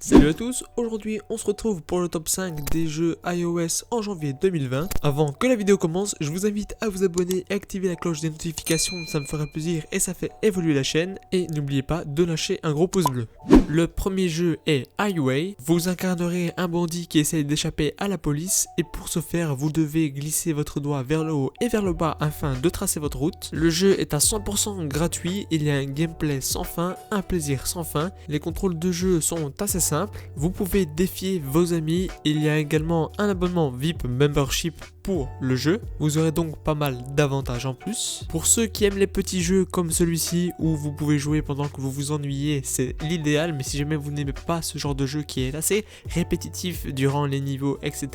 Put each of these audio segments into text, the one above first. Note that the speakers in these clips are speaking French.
Salut à tous, aujourd'hui on se retrouve pour le top 5 des jeux iOS en janvier 2020. Avant que la vidéo commence, je vous invite à vous abonner et activer la cloche des notifications, ça me fera plaisir et ça fait évoluer la chaîne. Et n'oubliez pas de lâcher un gros pouce bleu. Le premier jeu est Highway. Vous incarnerez un bandit qui essaye d'échapper à la police et pour ce faire vous devez glisser votre doigt vers le haut et vers le bas afin de tracer votre route. Le jeu est à 100% gratuit, il y a un gameplay sans fin, un plaisir sans fin. Les contrôles de jeu sont assez simples. Vous pouvez défier vos amis, il y a également un abonnement VIP Membership pour le jeu, vous aurez donc pas mal d'avantages en plus. Pour ceux qui aiment les petits jeux comme celui-ci où vous pouvez jouer pendant que vous vous ennuyez, c'est l'idéal, mais si jamais vous n'aimez pas ce genre de jeu qui est assez répétitif durant les niveaux, etc.,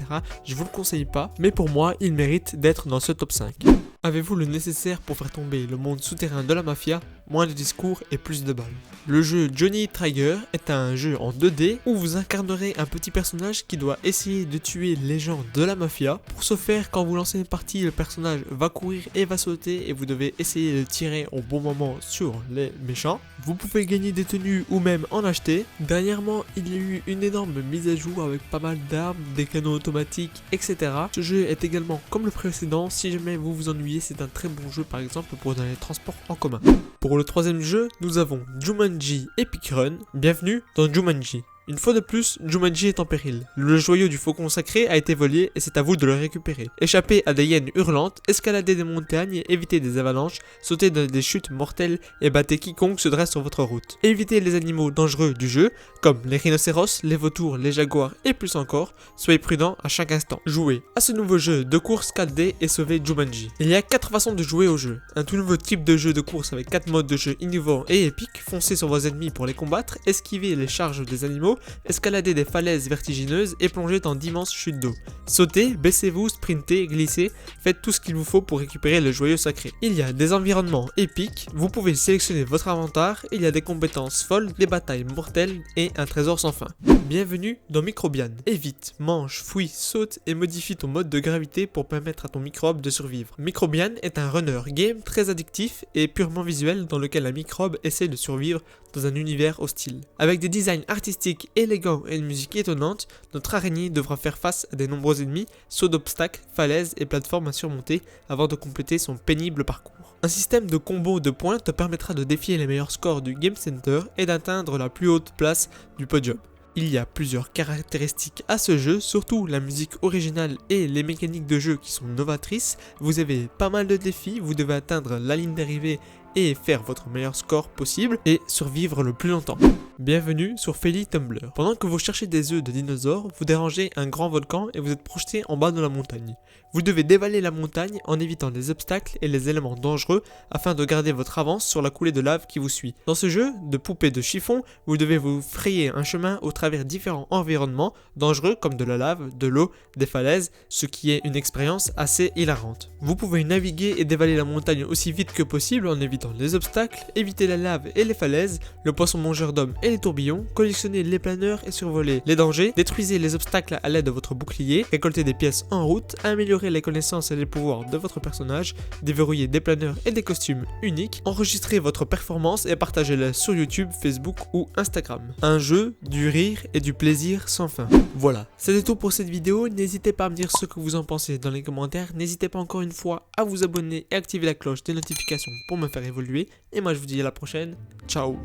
je vous le conseille pas, mais pour moi, il mérite d'être dans ce top 5. Avez-vous le nécessaire pour faire tomber le monde souterrain de la mafia? Moins de discours et plus de balles. Le jeu Johnny Trigger est un jeu en 2D où vous incarnerez un petit personnage qui doit essayer de tuer les gens de la mafia. Pour ce faire, quand vous lancez une partie, le personnage va courir et va sauter et vous devez essayer de tirer au bon moment sur les méchants. Vous pouvez gagner des tenues ou même en acheter. Dernièrement, il y a eu une énorme mise à jour avec pas mal d'armes, des canons automatiques, etc. Ce jeu est également comme le précédent, si jamais vous vous ennuyez, c'est un très bon jeu par exemple pour dans les transports en commun. Pour le troisième jeu, nous avons Jumanji Epic Run. Bienvenue dans Jumanji. Une fois de plus, Jumanji est en péril. Le joyau du faucon sacré a été volé et c'est à vous de le récupérer. Échappez à des hyènes hurlantes, escaladez des montagnes, évitez des avalanches, sautez dans des chutes mortelles et battez quiconque se dresse sur votre route. Évitez les animaux dangereux du jeu, comme les rhinocéros, les vautours, les jaguars et plus encore. Soyez prudents à chaque instant. Jouez à ce nouveau jeu de course 4D et sauvez Jumanji. Il y a 4 façons de jouer au jeu. Un tout nouveau type de jeu de course avec 4 modes de jeu innovants et épiques. Foncez sur vos ennemis pour les combattre, esquivez les charges des animaux, escaladez des falaises vertigineuses et plongez dans d'immenses chutes d'eau. Sautez, baissez-vous, sprintez, glissez, faites tout ce qu'il vous faut pour récupérer le joyau sacré. Il y a des environnements épiques, vous pouvez sélectionner votre inventaire, il y a des compétences folles, des batailles mortelles et un trésor sans fin. Bienvenue dans Microbian. Évite, mange, fouille, saute et modifie ton mode de gravité pour permettre à ton microbe de survivre. Microbian est un runner game très addictif et purement visuel dans lequel un microbe essaie de survivre dans un univers hostile. Avec des designs artistiques élégants et une musique étonnante, notre araignée devra faire face à de nombreux ennemis, sauts d'obstacles, falaises et plateformes à surmonter avant de compléter son pénible parcours. Un système de combos de points te permettra de défier les meilleurs scores du Game Center et d'atteindre la plus haute place du podium. Il y a plusieurs caractéristiques à ce jeu, surtout la musique originale et les mécaniques de jeu qui sont novatrices. Vous avez pas mal de défis, vous devez atteindre la ligne d'arrivée et faire votre meilleur score possible et survivre le plus longtemps. Bienvenue sur Feli Tumblr. Pendant que vous cherchez des œufs de dinosaures, vous dérangez un grand volcan et vous êtes projeté en bas de la montagne. Vous devez dévaler la montagne en évitant les obstacles et les éléments dangereux afin de garder votre avance sur la coulée de lave qui vous suit. Dans ce jeu de poupée de chiffon, vous devez vous frayer un chemin au travers différents environnements dangereux comme de la lave, de l'eau, des falaises, ce qui est une expérience assez hilarante. Vous pouvez naviguer et dévaler la montagne aussi vite que possible en évitant les obstacles, éviter la lave et les falaises, le poisson mangeur d'hommes et les tourbillons, collectionner les planeurs et survoler les dangers, détruisez les obstacles à l'aide de votre bouclier, récoltez des pièces en route, améliorer les connaissances et les pouvoirs de votre personnage, déverrouiller des planeurs et des costumes uniques, enregistrez votre performance et partagez-la sur YouTube, Facebook ou Instagram. Un jeu, du rire et du plaisir sans fin. Voilà, c'était tout pour cette vidéo, n'hésitez pas à me dire ce que vous en pensez dans les commentaires, n'hésitez pas encore une fois à vous abonner et activer la cloche des notifications pour me faire évoluer, et moi je vous dis à la prochaine, ciao.